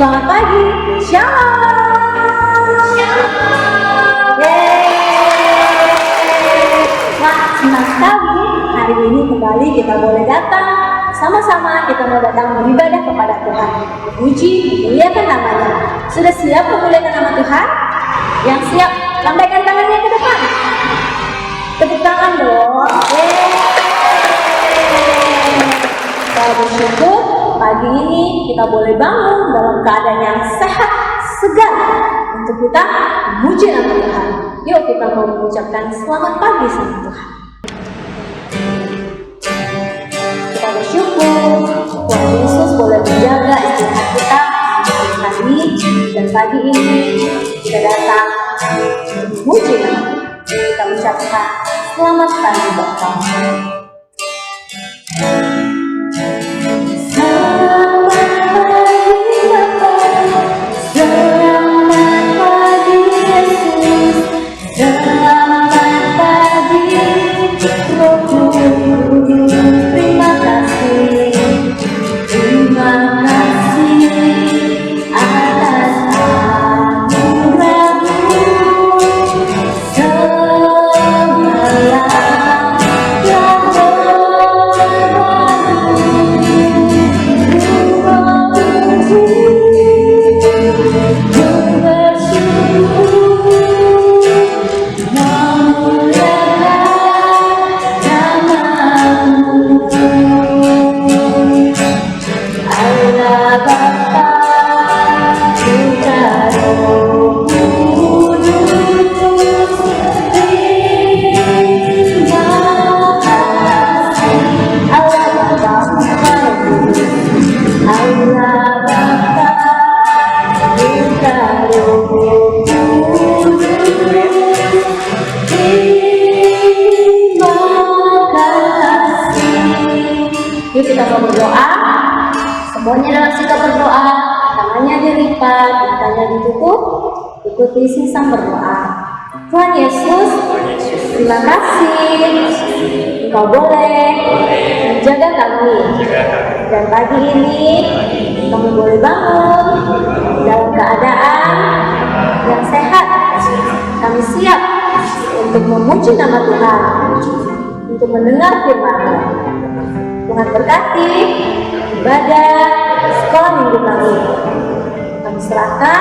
Selamat pagi, Shalom. Wah, senang sekali hari ini kembali kita boleh datang sama-sama. Kita mau datang beribadah kepada Tuhan, memuji, memuliakan namanya. Sudah siap memuliakan nama Tuhan? Yang siap, lambaikan tangannya ke depan. Tepuk tangan dong. Kita bersyukur pagi ini kita boleh bangun dalam keadaan yang sehat, segar untuk kita memuji nama Tuhan. Yuk kita mau mengucapkan selamat pagi sama Tuhan. Kita bersyukur Tuhan Yesus boleh menjaga istirahat kita hari dan pagi ini kita datang untuk memuji nama Tuhan. Kita ucapkan selamat pagi Bapa. Yuk kita mau berdoa. Semuanya dalam sikap berdoa, tangannya dilipat, matanya ditutup, ikuti sisa berdoa. Tuhan Yesus, terima kasih Engkau boleh menjaga kami. Dan pagi ini kami boleh bangun dalam keadaan yang sehat. Kami siap untuk memuji nama Tuhan, untuk mendengar firman-Mu. Tuhan berkati ibadah sekolah minggu kami. Kami serahkan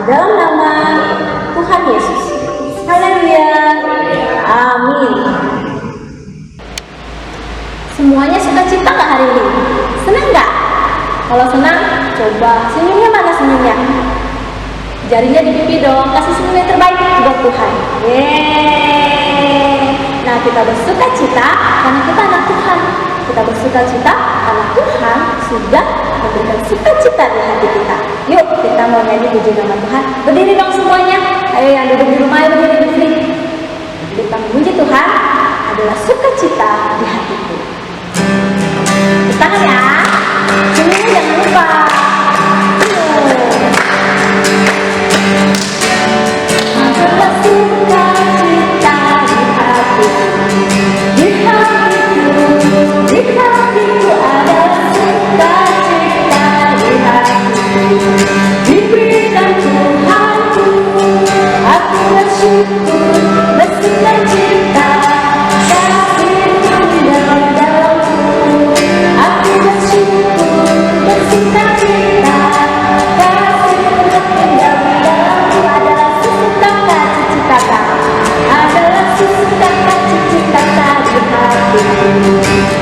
di dalam nama Tuhan Yesus. Haleluya. Amin. Semuanya sukacita nggak hari ini? Senang nggak? Kalau senang, coba senyumnya mana senyumnya? Jarinya di pipi dong. Kasih senyum yang terbaik buat Tuhan. Yeay. Nah, kita bersukacita karena kita anak Tuhan. Kita bersukacita karena Tuhan sudah memberikan sukacita di hati kita. Yuk kita mau nyanyi puji nama Tuhan. Berdiri dong semuanya. Ayo yang duduk di rumah, berdiri. Kita memuji Tuhan adalah sukacita di hatiku. Tangan ya. Senyumnya jangan lupa. Adalah sukacita di hatiku. Di hatiku ada sukacita di hatiku. Diberikan Tuhanku, aku bersyukur, bersukacita, kasih-Mu dalamku. Aku bersyukur, bersukacita, kasih-Mu dalamku. Adalah sukacita cita-cita, adalah sukacita cita-cita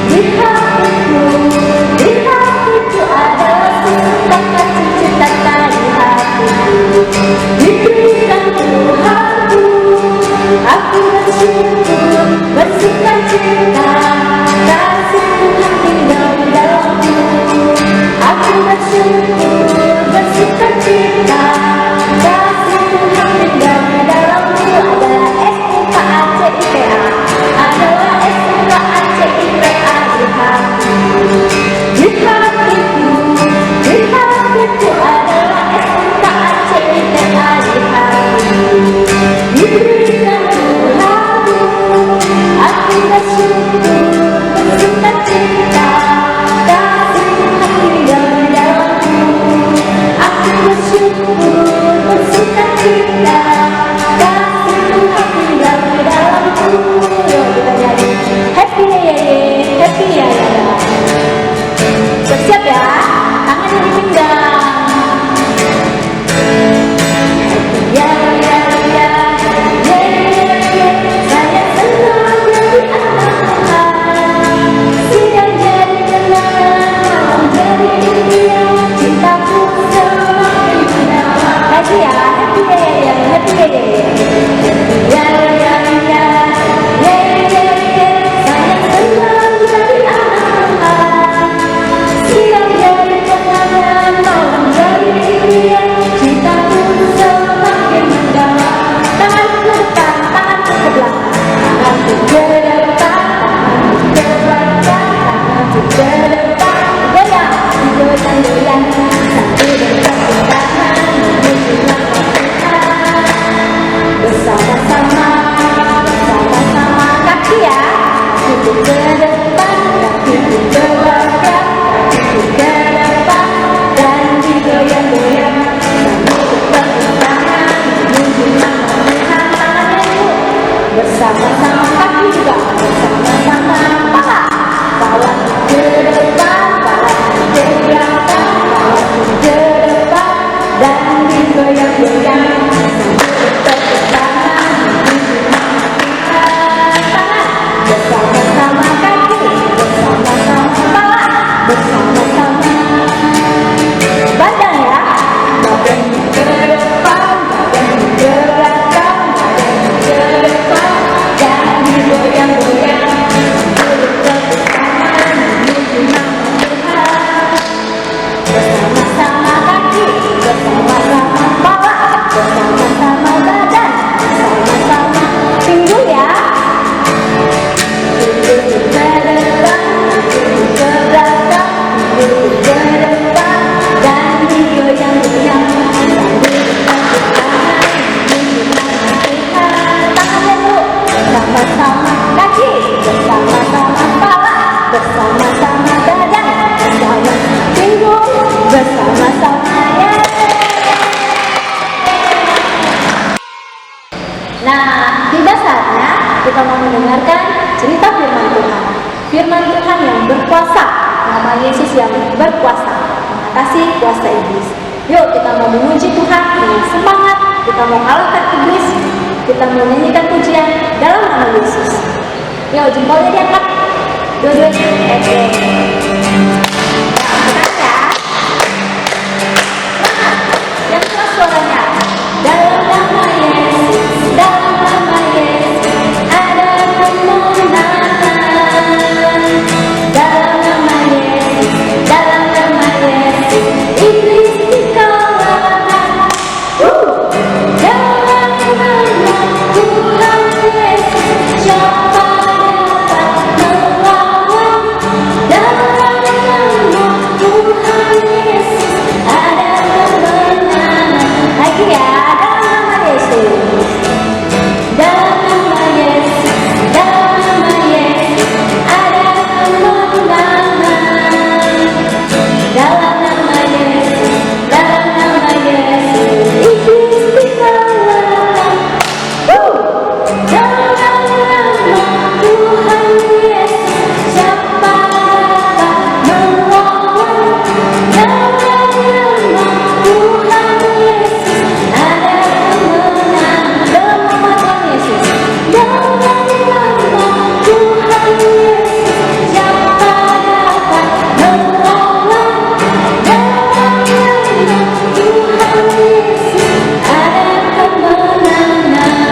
di hatiku. Di hatiku adalah sukacita cita-cita di hatiku. Diberikan Tuhanku, aku bersyukur, bersukacita, kasih Tuhan tinggal di dalamku. Aku bersyukur, bersukacita, kasih Tuhan tinggal di dalamku. Adalah SUKACITA, adalah SUKACITA di hatiku. Di hatiku adalah SUKACITA di hatiku. Diberikan Tuhanku, aku bersyukur, happy ya. Siap ya, tangannya dipinggang. Ya, ya, ya, ya, ya, ya. Saya senang jadi anak Tuhan. Siap jadi kenangan, jadi impian, cintaku semakin mendalam. Lagi ya, happy ya, happy ya. Ya, ya, ya, ya, ya, ya. Saya senang jadi anak Tuhan. Siap jadi kenangan, jadi impian, cintaku semakin mendalam. Tangan ke depan, tangan ke belakang, tangan ke depan, tangan ke belakang, tangan ke depan. Goyang, goyang, goyang, sambil bertepuk tangan menuju langkah Tuhan. Bersama-sama, bersama-sama, kaki ya, kaki ke depan, kaki ke belakang, kaki ke depan, dan digoyang-goyang sambil bertepuk tangan menuju langkah Tuhan. Tangannya yuk, bersama-sama, kaki juga, bersama-sama, pala ke depan, pala ke belakang, pala ke depan, dan digoyang-goyang sambil bertepuk tangan menuju langkah Tuhan. Bersama-sama kaki, bersama-sama pala, bersama-sama badan ya, badan ke depan, badan ke belakang, badan ke depan, dan digoyang-goyang sambil bertepuk tangan menuju langkah Tuhan. Bersama-sama kaki, bersama-sama pala, bersama-sama badan, bersama-sama pinggul ya. Pinggul ke depan, pinggul ke belakang, pinggul ke depan, dan digoyang-goyang sambil bertepuk tangan menuju langkah Tuhan. Tangannya dulu, bersama-sama kaki, bersama-sama pala, bersama-sama badan, bersama pinggul, bersama-sama ya. Nah, tiba saatnya kita mau mendengarkan cerita firman Tuhan. Firman Tuhan yang berkuasa, nama Yesus yang berkuasa mengatasi kuasa iblis. Yuk kita mau memuji Tuhan dengan semangat, kita mau kalahkan iblis, kita mau nyanyikan pujian dalam nama Yesus. Yuk jempolnya diangkat, dua-duanya. Yang keras suaranya. Dalam nama Yesus, dalam nama Yesus ada kemenangan. Dalam nama Yesus, dalam nama Yesus iblis dikalahkan. Dalam nama Tuhan Yesus siapa dapat melawan? Dalam nama Tuhan Yesus ada kemenangan. Lagi ya, dalam nama Yesus, dalam nama Yesus, dalam nama Yesus ada kemenangan. Dalam nama Yesus, dalam nama Yesus iblis dikalahkan. Dalam nama Tuhan Yesus siapa dapat melawan? Dalam nama Tuhan Yesus ada kemenangan. Dalam nama Tuhan Yesus, dalam nama Tuhan Yesus siapa dapat melawan? Dalam nama Tuhan Yesus ada kemenangan.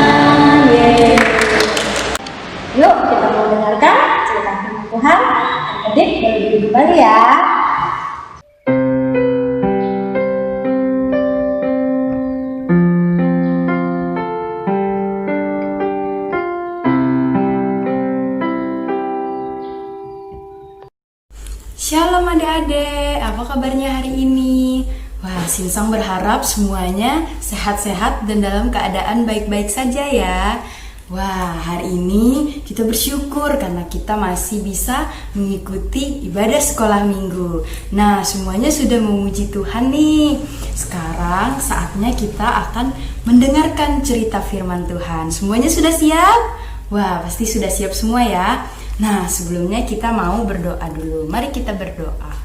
Yuk kita mau dengarkan cerita firman Tuhan. Adik berdiri kembali ya. Shalom adik-adik, apa kabarnya hari ini? Wah, Sinsang berharap semuanya sehat-sehat dan dalam keadaan baik-baik saja ya. Wah, hari ini kita bersyukur karena kita masih bisa mengikuti ibadah sekolah minggu. Nah, semuanya sudah memuji Tuhan nih. Sekarang saatnya kita akan mendengarkan cerita firman Tuhan. Semuanya sudah siap? Wah, pasti sudah siap semua ya. Nah, sebelumnya kita mau berdoa dulu. Mari kita berdoa.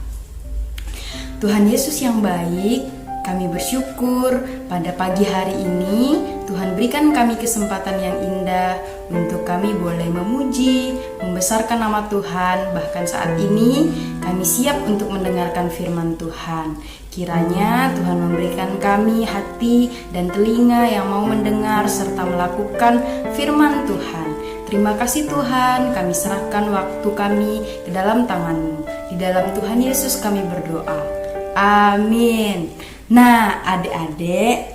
Tuhan Yesus yang baik, kami bersyukur pada pagi hari ini Tuhan berikan kami kesempatan yang indah untuk kami boleh memuji, membesarkan nama Tuhan. Bahkan saat ini kami siap untuk mendengarkan firman Tuhan. Kiranya Tuhan memberikan kami hati dan telinga yang mau mendengar serta melakukan firman Tuhan. Terima kasih Tuhan, kami serahkan waktu kami ke dalam tangan-Mu. Di dalam Tuhan Yesus kami berdoa. Amin. Nah, adik-adik,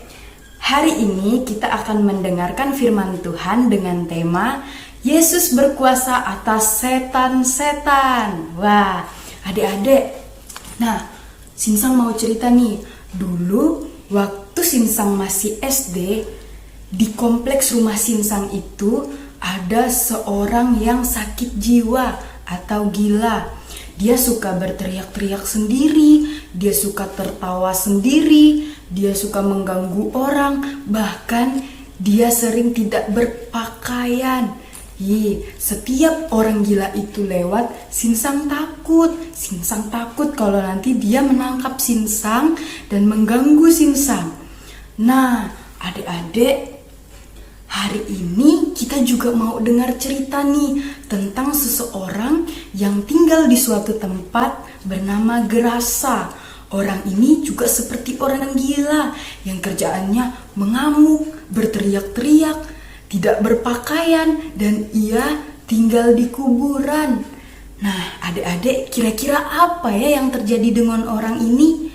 hari ini kita akan mendengarkan firman Tuhan dengan tema Yesus berkuasa atas setan-setan. Wah, adik-adik. Nah, Sinsang mau cerita nih. Dulu waktu Sinsang masih SD, di kompleks rumah Sinsang itu ada seorang yang sakit jiwa atau gila. Dia suka berteriak-teriak sendiri, dia suka tertawa sendiri, dia suka mengganggu orang, bahkan dia sering tidak berpakaian. Setiap orang gila itu lewat, Sinsang takut. Sinsang takut kalau nanti dia menangkap Sinsang dan mengganggu Sinsang. Nah, adik-adik, hari ini kita juga mau dengar cerita nih tentang seseorang yang tinggal di suatu tempat bernama Gerasa. Orang ini juga seperti orang gila yang kerjaannya mengamuk, berteriak-teriak, tidak berpakaian, dan ia tinggal di kuburan. Nah, adik-adik, kira-kira apa ya yang terjadi dengan orang ini?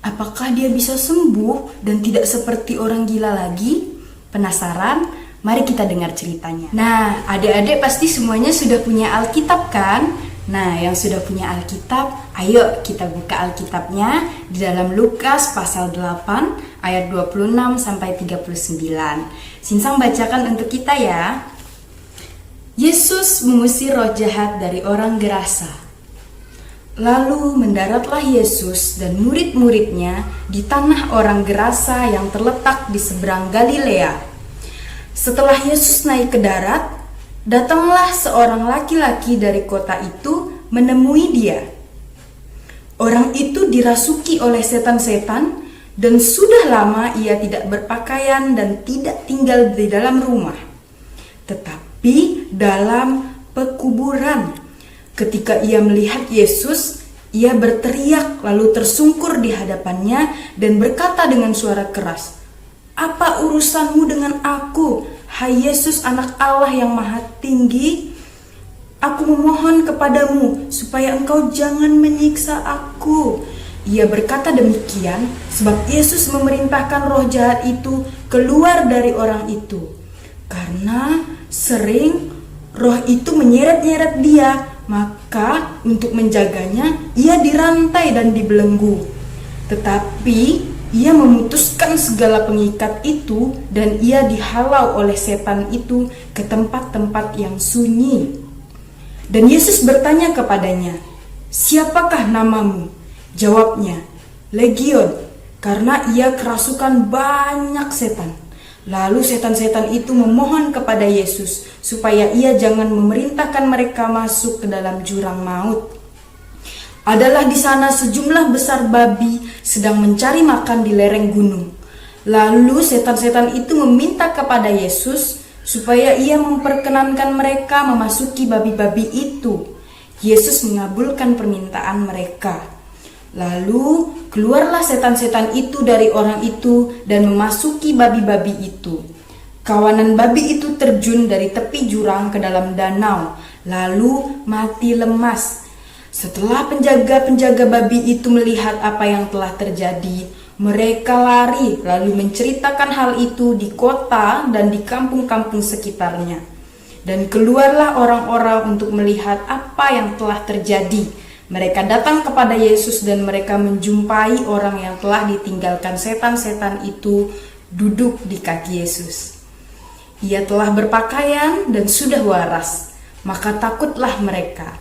Apakah dia bisa sembuh dan tidak seperti orang gila lagi? Penasaran? Mari kita dengar ceritanya. Nah, adik-adik pasti semuanya sudah punya Alkitab kan? Nah, yang sudah punya Alkitab, ayo kita buka Alkitabnya di dalam Lukas pasal 8 ayat 26 sampai 39. Sinsang bacakan untuk kita ya. Yesus mengusir roh jahat dari orang Gerasa. Lalu mendaratlah Yesus dan murid-muridnya di tanah orang Gerasa yang terletak di seberang Galilea. Setelah Yesus naik ke darat, datanglah seorang laki-laki dari kota itu menemui dia. Orang itu dirasuki oleh setan-setan dan sudah lama ia tidak berpakaian dan tidak tinggal di dalam rumah, tetapi dalam pekuburan. Ketika ia melihat Yesus, ia berteriak lalu tersungkur di hadapannya dan berkata dengan suara keras, "Apa urusanmu dengan aku, hai Yesus anak Allah yang maha tinggi? Aku memohon kepadamu supaya engkau jangan menyiksa aku." Ia berkata demikian sebab Yesus memerintahkan roh jahat itu keluar dari orang itu. Karena sering roh itu menyeret-nyeret dia, maka untuk menjaganya ia dirantai dan dibelenggu. Tetapi ia memutuskan segala pengikat itu dan ia dihalau oleh setan itu ke tempat-tempat yang sunyi. Dan Yesus bertanya kepadanya, "Siapakah namamu?" Jawabnya, "Legion," karena ia kerasukan banyak setan. Lalu setan-setan itu memohon kepada Yesus supaya ia jangan memerintahkan mereka masuk ke dalam jurang maut. Adalah di sana sejumlah besar babi sedang mencari makan di lereng gunung. Lalu setan-setan itu meminta kepada Yesus supaya ia memperkenankan mereka memasuki babi-babi itu. Yesus mengabulkan permintaan mereka. Lalu keluarlah setan-setan itu dari orang itu dan memasuki babi-babi itu. Kawanan babi itu terjun dari tepi jurang ke dalam danau, lalu mati lemas. Setelah penjaga-penjaga babi itu melihat apa yang telah terjadi, mereka lari lalu menceritakan hal itu di kota dan di kampung-kampung sekitarnya. Dan keluarlah orang-orang untuk melihat apa yang telah terjadi. Mereka datang kepada Yesus dan mereka menjumpai orang yang telah ditinggalkan setan-setan itu duduk di kaki Yesus. Ia telah berpakaian dan sudah waras, maka takutlah mereka.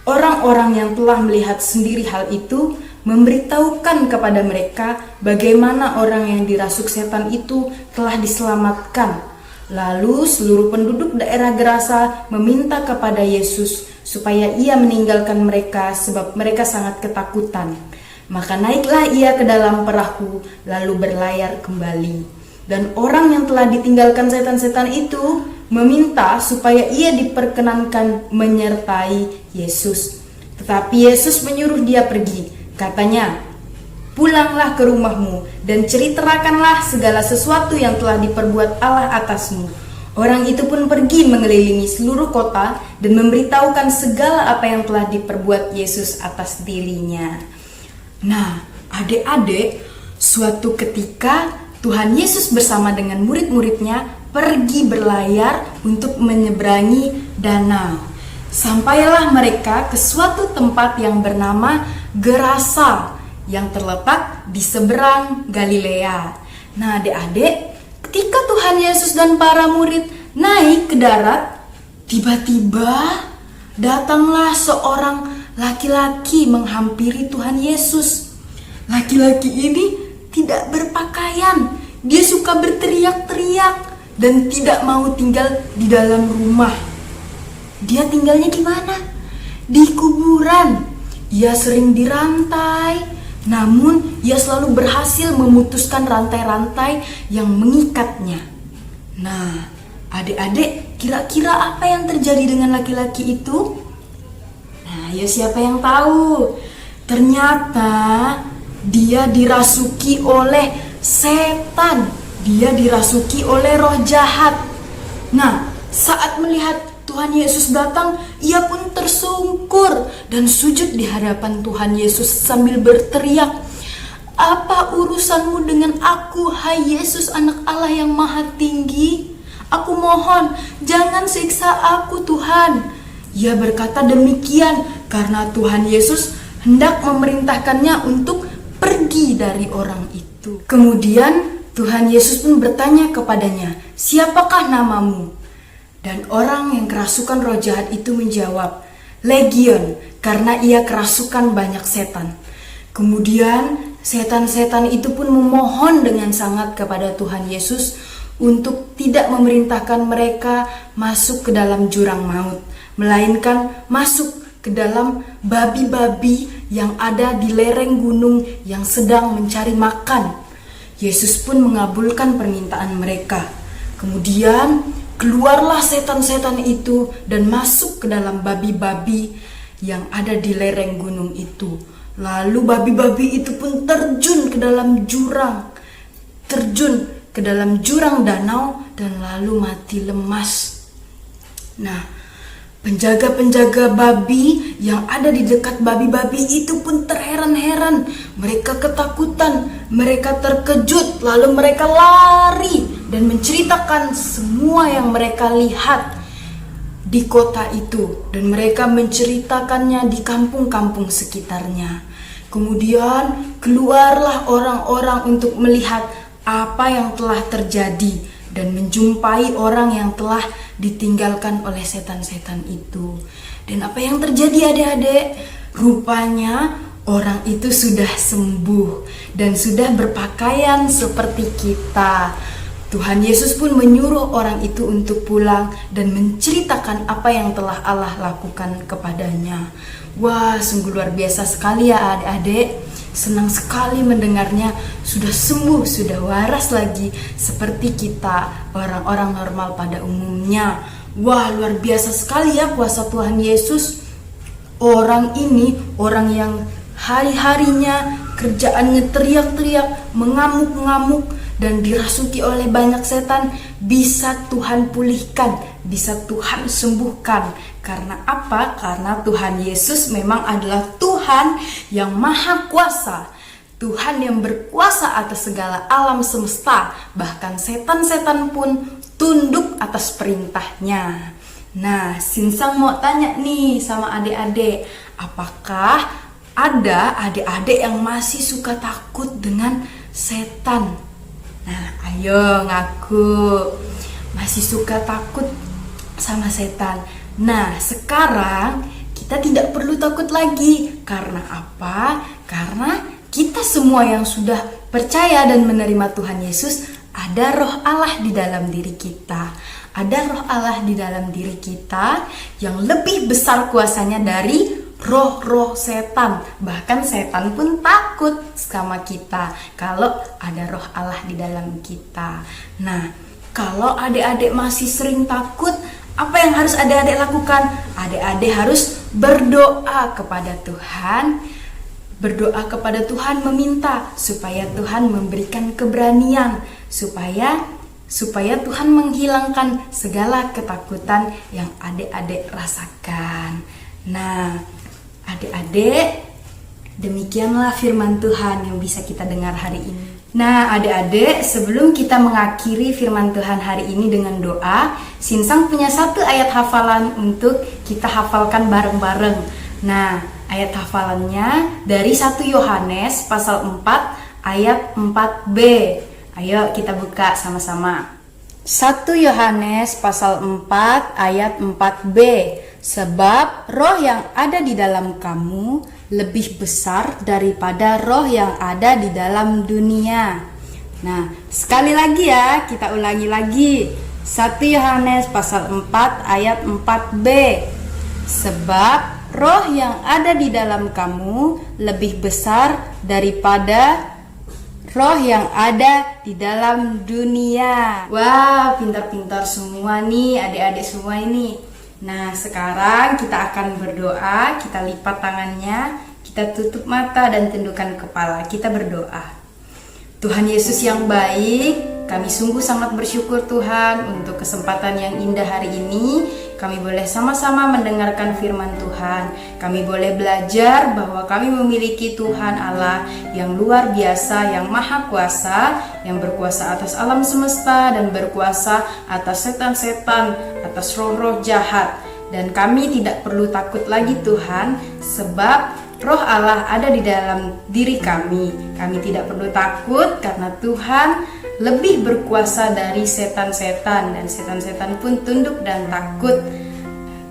Orang-orang yang telah melihat sendiri hal itu memberitahukan kepada mereka bagaimana orang yang dirasuk setan itu telah diselamatkan. Lalu seluruh penduduk daerah Gerasa meminta kepada Yesus supaya ia meninggalkan mereka sebab mereka sangat ketakutan. Maka naiklah ia ke dalam perahu lalu berlayar kembali. Dan orang yang telah ditinggalkan setan-setan itu meminta supaya ia diperkenankan menyertai Yesus. Tetapi Yesus menyuruh dia pergi. Katanya, "Pulanglah ke rumahmu dan ceritakanlah segala sesuatu yang telah diperbuat Allah atasmu." Orang itu pun pergi mengelilingi seluruh kota dan memberitahukan segala apa yang telah diperbuat Yesus atas dirinya. Nah, adik-adik, suatu ketika Tuhan Yesus bersama dengan murid-muridnya pergi berlayar untuk menyeberangi danau. Sampailah mereka ke suatu tempat yang bernama Gerasa yang terletak di seberang Galilea. Nah, adik-adik, ketika Tuhan Yesus dan para murid naik ke darat, tiba-tiba datanglah seorang laki-laki menghampiri Tuhan Yesus. Laki-laki ini tidak berpakaian, dia suka berteriak-teriak dan tidak mau tinggal di dalam rumah. Dia tinggalnya di mana? Di kuburan. Ia sering dirantai, namun ia selalu berhasil memutuskan rantai-rantai yang mengikatnya. Nah, adik-adik, kira-kira apa yang terjadi dengan laki-laki itu? Nah, ya siapa yang tahu? Ternyata dia dirasuki oleh setan. Dia dirasuki oleh roh jahat. Nah, saat melihat Tuhan Yesus datang, ia pun tersungkur dan sujud di hadapan Tuhan Yesus sambil berteriak, "Apa urusanmu dengan aku, hai Yesus, anak Allah yang maha tinggi? Aku mohon, jangan siksa aku, Tuhan." Ia berkata demikian karena Tuhan Yesus hendak memerintahkannya untuk pergi dari orang itu. Kemudian Tuhan Yesus pun bertanya kepadanya, "Siapakah namamu?" Dan orang yang kerasukan roh jahat itu menjawab, "Legion," karena ia kerasukan banyak setan. Kemudian setan-setan itu pun memohon dengan sangat kepada Tuhan Yesus untuk tidak memerintahkan mereka masuk ke dalam jurang maut, melainkan masuk ke dalam babi-babi yang ada di lereng gunung yang sedang mencari makan. Yesus pun mengabulkan permintaan mereka. Kemudian keluarlah setan-setan itu dan masuk ke dalam babi-babi yang ada di lereng gunung itu. Lalu babi-babi itu pun terjun ke dalam jurang danau dan lalu mati lemas. Nah, penjaga-penjaga babi yang ada di dekat babi-babi itu pun terheran-heran. Mereka ketakutan, mereka terkejut, lalu mereka lari dan menceritakan semua yang mereka lihat di kota itu. Dan mereka menceritakannya di kampung-kampung sekitarnya. Kemudian keluarlah orang-orang untuk melihat apa yang telah terjadi dan menjumpai orang yang telah ditinggalkan oleh setan-setan itu. Dan apa yang terjadi adik-adik? Rupanya orang itu sudah sembuh dan sudah berpakaian seperti kita. Tuhan Yesus pun menyuruh orang itu untuk pulang dan menceritakan apa yang telah Allah lakukan kepadanya. Wah, sungguh luar biasa sekali ya adik-adik. Senang sekali mendengarnya, sudah sembuh, sudah waras lagi seperti kita orang-orang normal pada umumnya. Wah, luar biasa sekali ya kuasa Tuhan Yesus. Orang ini, orang yang hari-harinya kerjaannya teriak-teriak, mengamuk-ngamuk dan dirasuki oleh banyak setan, bisa Tuhan pulihkan, bisa Tuhan sembuhkan. Karena apa? Karena Tuhan Yesus memang adalah Tuhan yang maha kuasa, Tuhan yang berkuasa atas segala alam semesta. Bahkan setan-setan pun tunduk atas perintahnya. Nah, Sinsang mau tanya nih sama adik-adik, apakah ada adik-adik yang masih suka takut dengan setan? Nah, ayo ngaku masih suka takut sama setan. Nah, sekarang kita tidak perlu takut lagi. Karena apa? Karena kita semua yang sudah percaya dan menerima Tuhan Yesus ada roh Allah di dalam diri kita. Ada roh Allah di dalam diri kita yang lebih besar kuasanya dari roh-roh setan. Bahkan setan pun takut sama kita kalau ada roh Allah di dalam kita. Nah, kalau adik-adik masih sering takut, apa yang harus adik-adik lakukan? Adik-adik harus berdoa kepada Tuhan. Berdoa kepada Tuhan, meminta supaya Tuhan memberikan keberanian, supaya Tuhan menghilangkan segala ketakutan yang adik-adik rasakan. Nah, adik-adik, demikianlah firman Tuhan yang bisa kita dengar hari ini. Nah, adik-adik, sebelum kita mengakhiri firman Tuhan hari ini dengan doa, Sinsang punya satu ayat hafalan untuk kita hafalkan bareng-bareng. Nah, ayat hafalannya dari 1 Yohanes pasal 4 ayat 4b. Ayo kita buka sama-sama. 1 Yohanes pasal 4 ayat 4b. Sebab roh yang ada di dalam kamu lebih besar daripada roh yang ada di dalam dunia. Nah, sekali lagi ya, kita ulangi lagi. 1 Yohanes pasal 4 ayat 4b. Sebab roh yang ada di dalam kamu lebih besar daripada roh yang ada di dalam dunia. Wah, pintar-pintar semua nih adik-adik semua ini. Nah, sekarang kita akan berdoa. Kita lipat tangannya, kita tutup mata dan tundukkan kepala. Kita berdoa. Tuhan Yesus yang baik, kami sungguh sangat bersyukur Tuhan untuk kesempatan yang indah hari ini. Kami boleh sama-sama mendengarkan firman Tuhan. Kami boleh belajar bahwa kami memiliki Tuhan Allah yang luar biasa, yang maha kuasa, yang berkuasa atas alam semesta dan berkuasa atas setan-setan, atas roh-roh jahat. Dan kami tidak perlu takut lagi Tuhan, sebab Roh Allah ada di dalam diri kami. Kami tidak perlu takut karena Tuhan lebih berkuasa dari setan-setan, dan setan-setan pun tunduk dan takut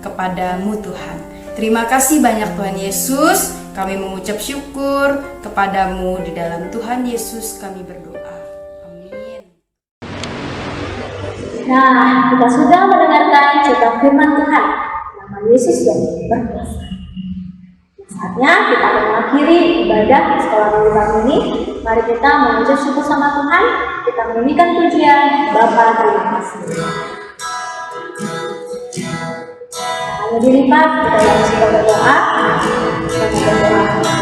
kepadamu Tuhan. Terima kasih banyak Tuhan Yesus. Kami mengucap syukur kepadamu, di dalam Tuhan Yesus kami berdoa. Amin. Nah, kita sudah mendengarkan cerita firman Tuhan. Nama Yesus yang berkuasa. Saatnya kita akan mengakhiri ibadah di sekolah minggu kali ini. Mari kita mengucap syukur sama Tuhan. Kita menyanyikan pujian Bapa terima kasih. Hanya dilipat, kita langsung berdoa. Kita berdoa.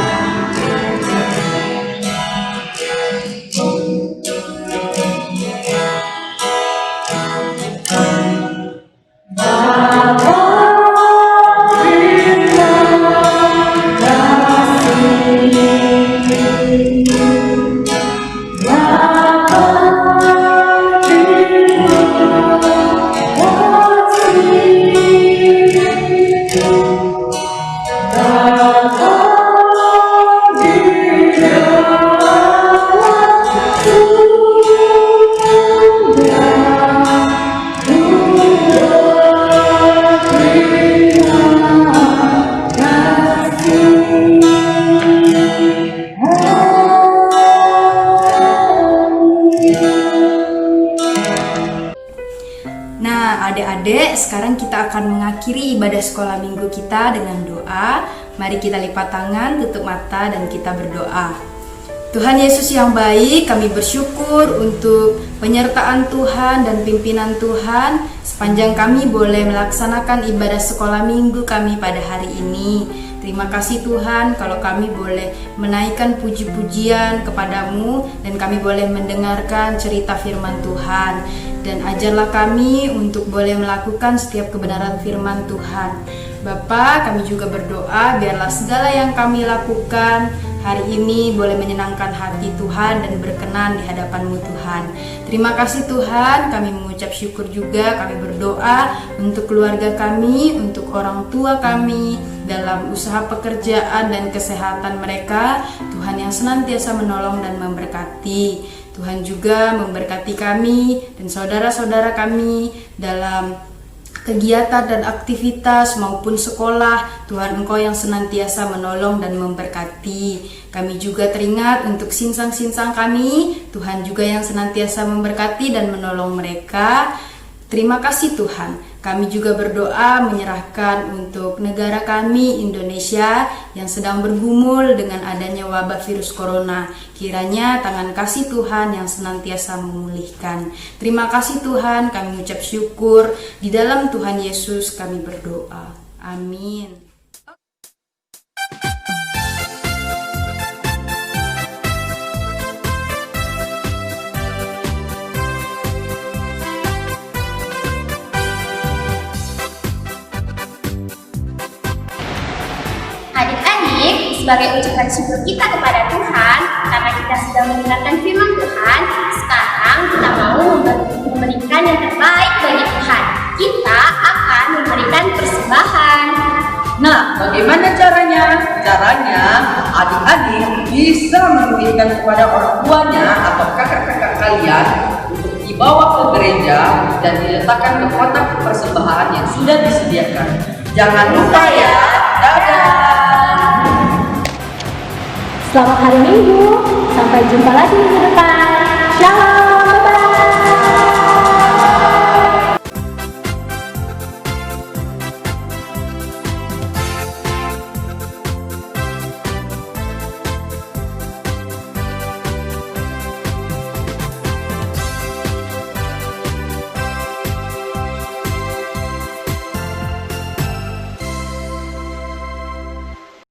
Adik-adik, sekarang kita akan mengakhiri ibadah sekolah minggu kita dengan doa. Mari kita lipat tangan, tutup mata, dan kita berdoa. Tuhan Yesus yang baik, kami bersyukur untuk penyertaan Tuhan dan pimpinan Tuhan sepanjang kami boleh melaksanakan ibadah sekolah minggu kami pada hari ini. Terima kasih Tuhan kalau kami boleh menaikkan puji-pujian kepadamu dan kami boleh mendengarkan cerita firman Tuhan. Dan ajarlah kami untuk boleh melakukan setiap kebenaran firman Tuhan. Bapa, kami juga berdoa biarlah segala yang kami lakukan hari ini boleh menyenangkan hati Tuhan dan berkenan di hadapan-Mu Tuhan. Terima kasih Tuhan, kami mengucap syukur juga, kami berdoa untuk keluarga kami, untuk orang tua kami, dalam usaha pekerjaan dan kesehatan mereka. Tuhan yang senantiasa menolong dan memberkati. Tuhan juga memberkati kami dan saudara-saudara kami dalam kegiatan dan aktivitas maupun sekolah. Tuhan Engkau yang senantiasa menolong dan memberkati. Kami juga teringat untuk sinsang-sinsang kami, Tuhan juga yang senantiasa memberkati dan menolong mereka. Terima kasih Tuhan. Kami juga berdoa menyerahkan untuk negara kami Indonesia yang sedang bergumul dengan adanya wabah virus corona. Kiranya tangan kasih Tuhan yang senantiasa memulihkan. Terima kasih Tuhan, kami ucap syukur. Di dalam Tuhan Yesus kami berdoa. Amin. Adik-adik, sebagai ucapan syukur kita kepada Tuhan karena kita sudah mendengarkan firman Tuhan, sekarang kita mau memberikan yang terbaik bagi Tuhan. Kita akan memberikan persembahan. Nah, bagaimana caranya? Caranya adik-adik bisa memberikan kepada orang tuanya atau kakak-kakak kalian untuk dibawa ke gereja dan diletakkan ke kotak persembahan yang sudah disediakan. Jangan lupa ya. Dadah. Selamat hari Minggu. Sampai jumpa lagi minggu depan. Shalom.